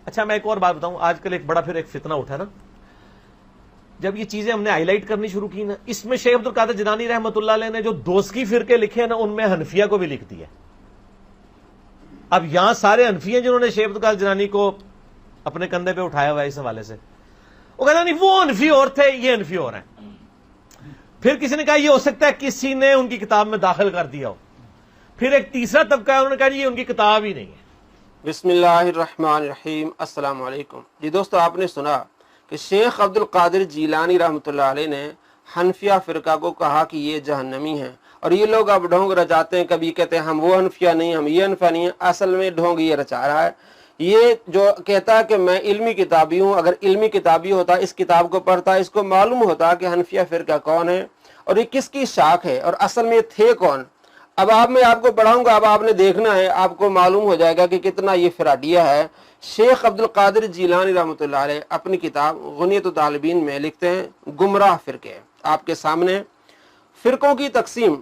اچھا میں ایک اور بات بتاؤں، آج کل ایک بڑا پھر ایک فتنہ اٹھا نا، جب یہ چیزیں ہم نے ہائی لائٹ کرنی شروع کی نا، اس میں شیخ عبد القادر جیلانی رحمۃ اللہ علیہ نے جو دوسکی فرقے لکھے ہیں نا، ان میں حنفیہ کو بھی لکھ دیا۔ اب یہاں سارے حنفی جنہوں نے شیخ عبد القادر جیلانی کو اپنے کندھے پہ اٹھایا ہوا ہے اس حوالے سے، وہ کہتا نہیں وہ حنفی اور تھے، یہ حنفی اور ہیں۔ پھر کسی نے کہا یہ ہو سکتا ہے کسی نے ان کی کتاب میں داخل کر دیا ہو، پھر ایک تیسرا طبقہ ہے، انہوں نے کہا یہ ان کی کتاب ہی نہیں ہے۔ بسم اللہ الرحمن الرحیم، السلام علیکم جی دوستو، آپ نے سنا کہ شیخ عبد القادر جیلانی رحمۃ اللہ علیہ نے حنفیہ فرقہ کو کہا کہ یہ جہنمی ہیں، اور یہ لوگ اب ڈھونگ رچاتے ہیں، کبھی کہتے ہیں ہم وہ حنفیہ نہیں، ہم یہ حنفیہ نہیں ہیں، اصل میں ڈھونگ یہ رچا رہا ہے۔ یہ جو کہتا ہے کہ میں علمی کتابی ہوں، اگر علمی کتابی ہوتا، اس کتاب کو پڑھتا، اس کو معلوم ہوتا کہ حنفیہ فرقہ کون ہے اور یہ کس کی شاخ ہے اور اصل میں تھے کون۔ اب میں آپ کو پڑھاؤں گا، اب آپ نے دیکھنا ہے، آپ کو معلوم ہو جائے گا کہ کتنا یہ فراڈیہ ہے۔ شیخ عبد القادر جیلانی رحمۃ اللہ علیہ اپنی کتاب غنیۃ الطالبین میں لکھتے ہیں گمراہ فرقے، آپ کے سامنے فرقوں کی تقسیم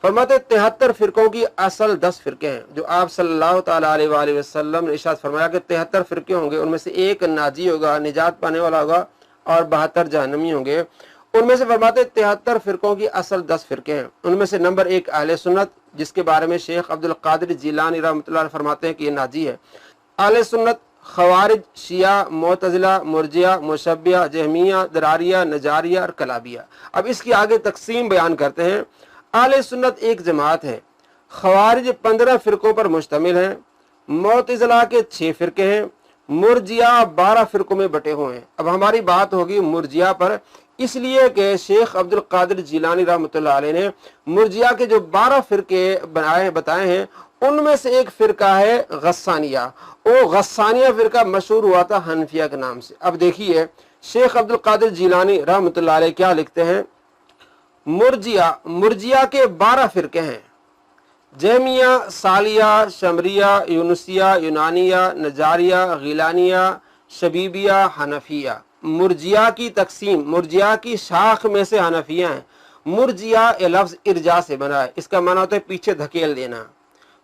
فرماتے 73 فرقوں کی اصل 10 فرقے ہیں، جو آپ صلی اللہ تعالیٰ علیہ وآلہ وسلم نے ارشاد فرمایا کہ 73 فرقے ہوں گے، ان میں سے ایک ناجی ہوگا، نجات پانے والا ہوگا، اور 72 جہنمی ہوں گے۔ ان میں سے فرماتے 73 فرقوں کی اصل 10 فرقے ہیں، ان میں سے نمبر 1 اہل سنت، جس کے بارے میں شیخ عبد القادر جیلانی رحمۃ اللہ علیہ فرماتے ہیں کہ یہ ناجی ہے۔ اہل سنت خوارج، شیعہ، معتزلہ، مرجیہ، مشبیہ، جہمیہ، دراریہ، نجاریہ اور کلابیہ۔ اب اس کی آگے تقسیم بیان کرتے ہیں۔ اہل سنت ایک جماعت ہے، خوارج 15 فرقوں پر مشتمل ہیں، معتزلہ کے 6 فرقے ہیں، مرجیہ 12 فرقوں میں بٹے ہوئے ہیں۔ اب ہماری بات ہوگی مرجیہ پر، اس لیے کہ شیخ عبد القادر جیلانی رحمۃ اللہ علیہ نے مرجیہ کے جو 12 فرقے بتائے ہیں، ان میں سے ایک فرقہ ہے غسانیہ۔ وہ غسانیہ فرقہ مشہور ہوا تھا حنفیہ کے نام سے۔ اب دیکھیے شیخ عبد القادر جیلانی رحمۃ اللہ علیہ کیا لکھتے ہیں۔ مرجیہ کے 12 فرقے ہیں، جہمیہ، سالیہ، شمریہ، یونسیہ، یونانیہ، نجاریہ، غیلانیہ، شبیبیہ، حنفیہ۔ مرجیہ کی تقسیم، مرجیہ کی شاخ میں سے حنفیہ ہیں۔ مرجیہ یہ لفظ ارجاء سے بنا ہے، اس کا معنی ہوتا ہے پیچھے دھکیل دینا۔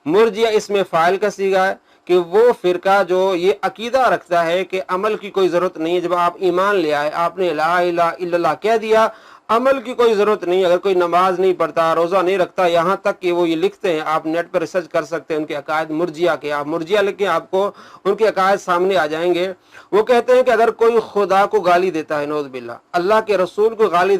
مرجیہ اس میں فاعل کا صیغہ ہے کہ وہ فرقہ جو یہ عقیدہ رکھتا ہے کہ عمل کی کوئی ضرورت نہیں ہے، جب آپ ایمان لے آئے، آپ نے لا الہ الا اللہ کہہ دیا، عمل کی کوئی ضرورت نہیں، اگر کوئی نماز نہیں پڑھتا، روزہ نہیں رکھتا، یہاں تک کہ وہ یہ لکھتے ہیں، آپ نیٹ پر ریسرچ کر سکتے ہیں ان کے عقائد مرجیہ کے، آپ مرجیہ لکھیں، آپ کو ان کے عقائد سامنے آ جائیں گے۔ وہ کہتے ہیں کہ اگر کوئی خدا کو گالی دیتا ہے، نعوذ باللہ، اللہ کے رسول کو گالی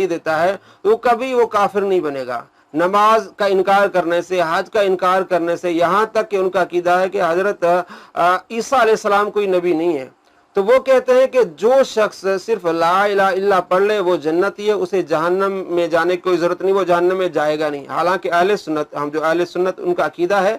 دیتا ہے، تو کبھی وہ کافر نہیں بنے گا۔ نماز کا انکار کرنے سے، حج کا انکار کرنے سے، یہاں تک کہ ان کا عقیدہ ہے کہ حضرت عیسیٰ علیہ السلام کوئی نبی نہیں ہے، تو وہ کہتے ہیں کہ جو شخص صرف لا الہ الا اللہ پڑھ لے وہ جنتی ہے، اسے جہنم میں جانے کی کوئی ضرورت نہیں، وہ جہنم میں جائے گا نہیں۔ حالانکہ اہل سنت، ہم جو اہل سنت، ان کا عقیدہ ہے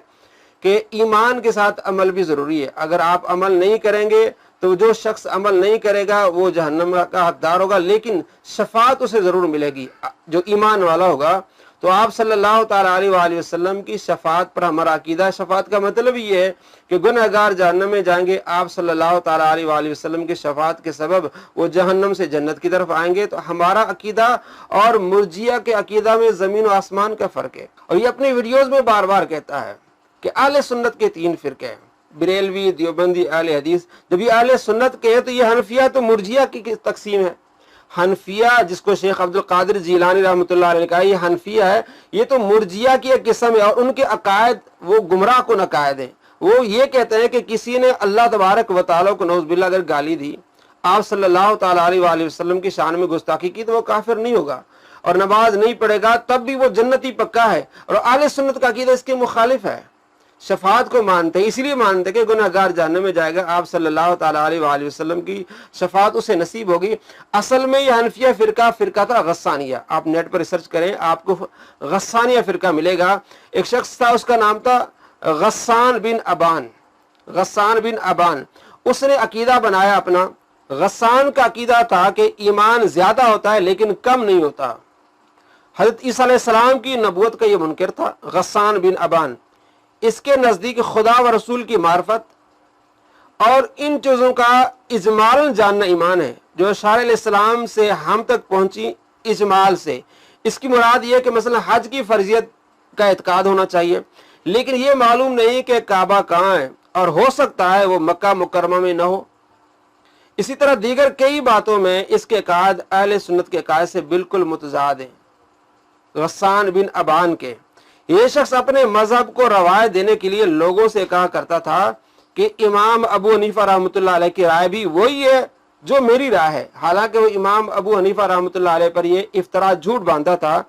کہ ایمان کے ساتھ عمل بھی ضروری ہے۔ اگر آپ عمل نہیں کریں گے تو جو شخص عمل نہیں کرے گا وہ جہنم کا حقدار ہوگا، لیکن شفاعت اسے ضرور ملے گی جو ایمان والا ہوگا۔ تو آپ صلی اللہ تعالیٰ علیہ وآلہ وسلم کی شفاعت پر ہمارا عقیدہ ہے۔ شفاعت کا مطلب یہ ہے کہ گنہگار جہنم میں جائیں گے، آپ صلی اللہ تعالیٰ علیہ وآلہ وسلم کی شفاعت کے سبب وہ جہنم سے جنت کی طرف آئیں گے۔ تو ہمارا عقیدہ اور مرجیہ کے عقیدہ میں زمین و آسمان کا فرق ہے، اور یہ اپنی ویڈیوز میں بار بار کہتا ہے کہ اہل سنت کے 3 فرقے ہیں، بریلوی، دیوبندی، اہل حدیث۔ جب یہ اہل سنت کے ہے تو یہ حنفیہ تو مرجیہ کی تقسیم ہے۔ حنفیہ جس کو شیخ عبد القادر جیلانی رحمۃ اللہ علیہ نے کہا یہ حنفیہ ہے، یہ تو مرجیہ کی ایک قسم ہے، اور ان کے عقائد وہ گمراہ کن عقائد ہیں۔ وہ یہ کہتے ہیں کہ کسی نے اللہ تبارک و تعالیٰ کو نعوذ باللہ اگر گالی دی، آپ صلی اللہ تعالیٰ علیہ وآلہ وسلم کی شان میں گستاخی کی، تو وہ کافر نہیں ہوگا، اور نماز نہیں پڑھے گا تب بھی وہ جنتی پکا ہے۔ اور اہل سنت کا عقیدہ اس کے مخالف ہے، شفاعت کو مانتے ہیں، اس لیے مانتے ہیں کہ گنہگار جہنم میں جائے گا، آپ صلی اللہ تعالیٰ علیہ وآلہ وسلم کی شفاعت اسے نصیب ہوگی۔ اصل میں یہ حنفیہ فرقہ تھا غسانیہ، آپ نیٹ پر ریسرچ کریں، آپ کو غسانیہ فرقہ ملے گا۔ ایک شخص تھا، اس کا نام تھا غسان بن ابان۔ اس نے عقیدہ بنایا اپنا، غسان کا عقیدہ تھا کہ ایمان زیادہ ہوتا ہے لیکن کم نہیں ہوتا۔ حضرت عیسیٰ علیہ السلام کی نبوت کا یہ منکر تھا غسان بن ابان۔ اس کے نزدیک خدا و رسول کی معرفت اور ان چیزوں کا اجمالاً جاننا ایمان ہے، جو اشعار علیہ السلام سے ہم تک پہنچی اجمال سے۔ اس کی مراد یہ ہے کہ مثلا حج کی فرضیت کا اعتقاد ہونا چاہیے، لیکن یہ معلوم نہیں کہ کعبہ کہاں ہے، اور ہو سکتا ہے وہ مکہ مکرمہ میں نہ ہو۔ اسی طرح دیگر کئی باتوں میں اس کے عقائد اہل سنت کے عقائد سے بالکل متضاد ہیں۔ غسان بن ابان کے یہ شخص اپنے مذہب کو روایت دینے کے لیے لوگوں سے کہا کرتا تھا کہ امام ابو حنیفہ رحمۃ اللہ علیہ کی رائے بھی وہی ہے جو میری رائے ہے، حالانکہ وہ امام ابو حنیفہ رحمۃ اللہ علیہ پر یہ افطرا جھوٹ باندھا تھا۔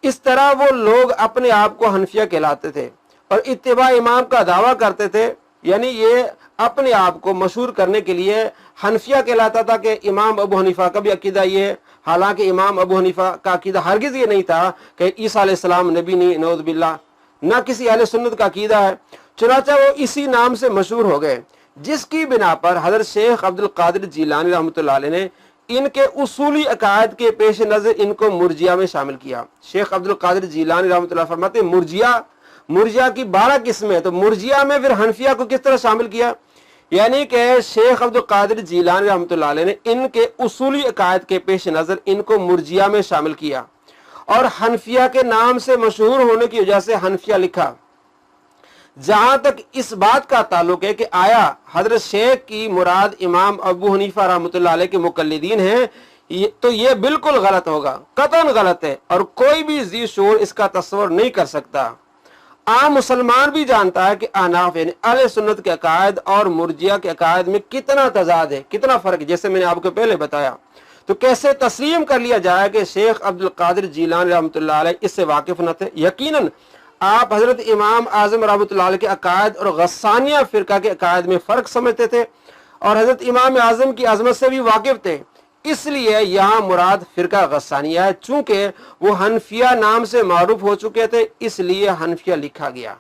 اس طرح وہ لوگ اپنے آپ کو حنفیہ کہلاتے تھے اور اتباع امام کا دعویٰ کرتے تھے، یعنی یہ اپنے آپ کو مشہور کرنے کے لیے حنفیہ کہلاتا تھا کہ امام ابو حنیفہ کا بھی عقیدہ یہ ہے، حالانکہ امام ابو حنیفہ کا عقیدہ ہرگز یہ نہیں تھا کہ عیسیٰ علیہ السلام نبی نہیں، نعوذ باللہ، نہ کسی اہل سنت کا عقیدہ ہے۔ چنانچہ وہ اسی نام سے مشہور ہو گئے، جس کی بنا پر حضرت شیخ عبد القادر جیلانی رحمۃ اللہ علیہ نے ان کے اصولی عقائد کے پیش نظر ان کو مرجیہ میں شامل کیا۔ شیخ عبد القادر جیلانی رحمۃ اللہ فرماتے ہیں مرجیہ کی 12 قسمیں، تو مرجیہ میں پھر حنفیہ کو کس طرح شامل کیا؟ یعنی کہ شیخ عبد القادر جیلانی رحمۃ اللہ علیہ نے ان کے اصولی عقائد کے پیش نظر ان کو مرجیہ میں شامل کیا اور حنفیہ کے نام سے مشہور ہونے کی وجہ سے حنفیہ لکھا۔ جہاں تک اس بات کا تعلق ہے کہ آیا حضرت شیخ کی مراد امام ابو حنیفہ رحمۃ اللہ علیہ کے مقلدین ہیں، تو یہ بالکل غلط ہوگا، قطعاً غلط ہے، اور کوئی بھی ذی شعور اس کا تصور نہیں کر سکتا۔ عام مسلمان بھی جانتا ہے کہ احناف یعنی اہل سنت کے عقائد اور مرجیہ کے عقائد میں کتنا تضاد ہے، کتنا فرق ہے، جیسے میں نے آپ کو پہلے بتایا۔ تو کیسے تسلیم کر لیا جائے کہ شیخ عبد القادر جیلانی رحمۃ اللہ علیہ اس سے واقف نہ تھے؟ یقیناً آپ حضرت امام اعظم رحمۃ اللہ علیہ کے عقائد اور غسانیہ فرقہ کے عقائد میں فرق سمجھتے تھے اور حضرت امام اعظم کی عظمت سے بھی واقف تھے، اس لیے یہاں مراد فرقہ غسانیہ ہے۔ چونکہ وہ حنفیہ نام سے معروف ہو چکے تھے اس لیے حنفیہ لکھا گیا،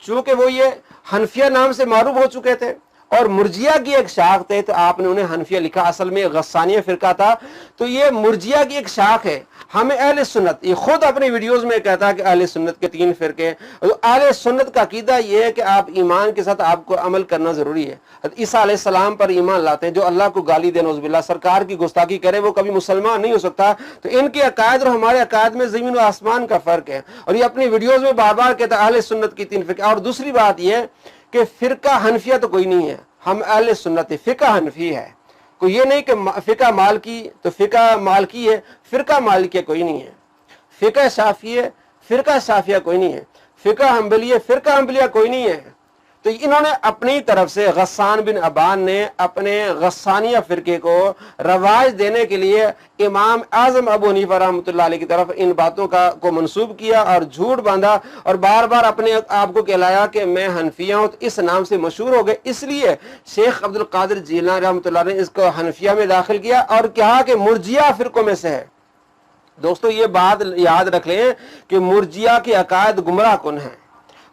چونکہ وہ یہ حنفیہ نام سے معروف ہو چکے تھے اور مرجیہ کی ایک شاخ تھے تو آپ نے انہیں حنفیہ لکھا، اصل میں غسانیہ فرقہ تھا۔ تو یہ مرجیہ کی ایک شاخ ہے۔ ہمیں اہل سنت یہ خود اپنی ویڈیوز میں کہتا ہے کہ اہل سنت کے 3 فرقے، اہل سنت کا عقیدہ یہ ہے کہ آپ ایمان کے ساتھ آپ کو عمل کرنا ضروری ہے۔ عیسیٰ علیہ السلام پر ایمان لاتے ہیں، جو اللہ کو گالی دے، نعوذ باللہ، سرکار کی گستاخی کرے، وہ کبھی مسلمان نہیں ہو سکتا۔ تو ان کے عقائد اور ہمارے عقائد میں زمین و آسمان کا فرق ہے، اور یہ اپنی ویڈیوز میں بار بار کہتا ہے اہل سنت کی 3 فرقے۔ اور دوسری بات یہ کہ فرقہ حنفیہ تو کوئی نہیں ہے، ہم اہل سنت، فقہ حنفی ہے، کوئی یہ نہیں کہ فقہ مالکی تو فقہ مالکی ہے، فرقہ مالکیہ کوئی نہیں ہے، فقہ شافعی ہے، فرقہ شافعیہ کوئی نہیں ہے، فقہ حنبلی ہے، فرقہ حنبلیہ کوئی نہیں ہے۔ تو انہوں نے اپنی طرف سے غسان بن ابان نے اپنے غسانیہ فرقے کو رواج دینے کے لیے امام اعظم ابو حنیفہ رحمۃ اللہ علیہ کی طرف ان باتوں کو منسوب کیا اور جھوٹ باندھا اور بار بار اپنے آپ کو کہلایا کہ میں حنفیہ ہوں، تو اس نام سے مشہور ہو گئے۔ اس لیے شیخ عبد القادر جیلانی رحمۃ اللہ نے اس کو حنفیہ میں داخل کیا اور کہا کہ مرجیہ فرقوں میں سے ہے۔ دوستو یہ بات یاد رکھ لیں کہ مرجیہ کے عقائد گمراہ کن ہیں۔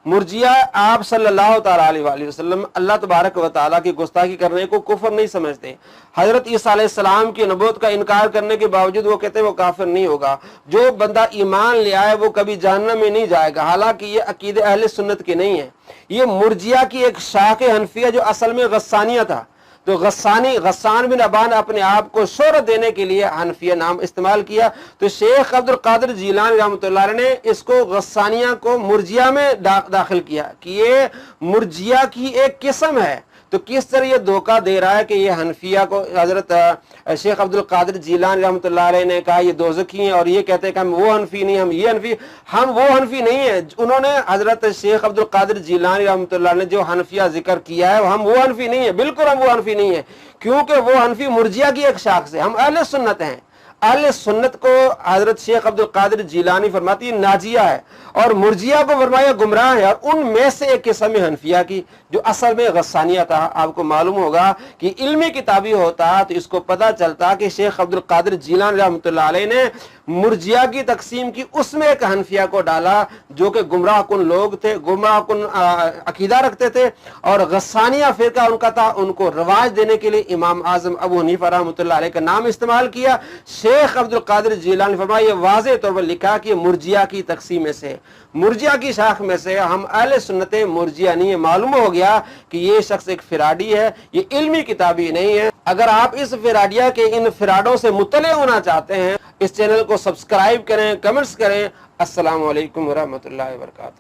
مرجیہ آپ صلی اللہ تعالیٰ علیہ وآلہ وسلم اللہ تبارک و تعالیٰ کی گستاخی کرنے کو کفر نہیں سمجھتے۔ حضرت عیسیٰ علیہ السلام کی نبوت کا انکار کرنے کے باوجود وہ کہتے ہیں وہ کافر نہیں ہوگا۔ جو بندہ ایمان لے آئے وہ کبھی جہنم میں نہیں جائے گا، حالانکہ یہ عقیدہ اہل سنت کے نہیں ہے۔ یہ مرجیہ کی ایک شاخ حنفیہ جو اصل میں غسانیہ تھا۔ تو غسان بن ابان اپنے آپ کو شہرت دینے کے لیے حنفیہ نام استعمال کیا، تو شیخ عبد القادر جیلانی رحمۃ اللہ علیہ نے اس کو غسانیہ کو مرجیہ میں داخل کیا کہ یہ مرجیہ کی ایک قسم ہے۔ تو کس طرح یہ دھوکہ دے رہا ہے کہ یہ حنفیہ کو حضرت شیخ عبد القادر جیلانی رحمۃ اللہ علیہ نے کہا یہ دوزخی ہیں، اور یہ کہتے ہیں کہ ہم وہ حنفی نہیں، ہم یہ حنفی، ہم وہ حنفی نہیں ہیں۔ انہوں نے حضرت شیخ عبد القادر جیلانی رحمۃ اللہ نے جو حنفیہ ذکر کیا ہے ہم وہ حنفی نہیں ہیں، بالکل ہم وہ حنفی نہیں ہیں، کیونکہ وہ حنفی مرجیہ کی ایک شاخ سے، ہم اہل سنت ہیں۔ اہل سنت کو حضرت شیخ عبد القادر جیلانی فرماتی ناجیہ ہے اور مرجیہ کو فرمایا گمراہ ہے، اور ان میں سے ایک قسم حنفیہ کی جو اصل میں غسانیہ تھا۔ آپ کو معلوم ہوگا کہ علمی کتابی ہوتا تو اس کو پتہ چلتا کہ شیخ عبد القادر جیلانی رحمۃ اللہ علیہ نے مرجیہ کی تقسیم کی، اس میں ایک حنفیہ کو ڈالا جو کہ گمراہ کن لوگ تھے، گمراہ کن عقیدہ رکھتے تھے، اور غسانیہ فرقہ ان کا تھا، ان کو رواج دینے کے لیے امام اعظم ابو حنیفہ رحمۃ اللہ علیہ کا نام استعمال کیا۔ شیخ عبد القادر جیلانی فرمایا یہ واضح طور پر لکھا کہ مرجیہ کی تقسیم میں سے، مرجیہ کی شاخ میں سے، ہم اہل سنت مرجیہ نہیں ہے۔ معلوم ہو گیا کہ یہ شخص ایک فراڈی ہے، یہ علمی کتابی نہیں ہے۔ اگر آپ اس فراڈیہ کے ان فراڈوں سے مطلع ہونا چاہتے ہیں، اس چینل کو سبسکرائب کریں، کمنٹس کریں۔ السلام علیکم ورحمۃ اللہ وبرکاتہ۔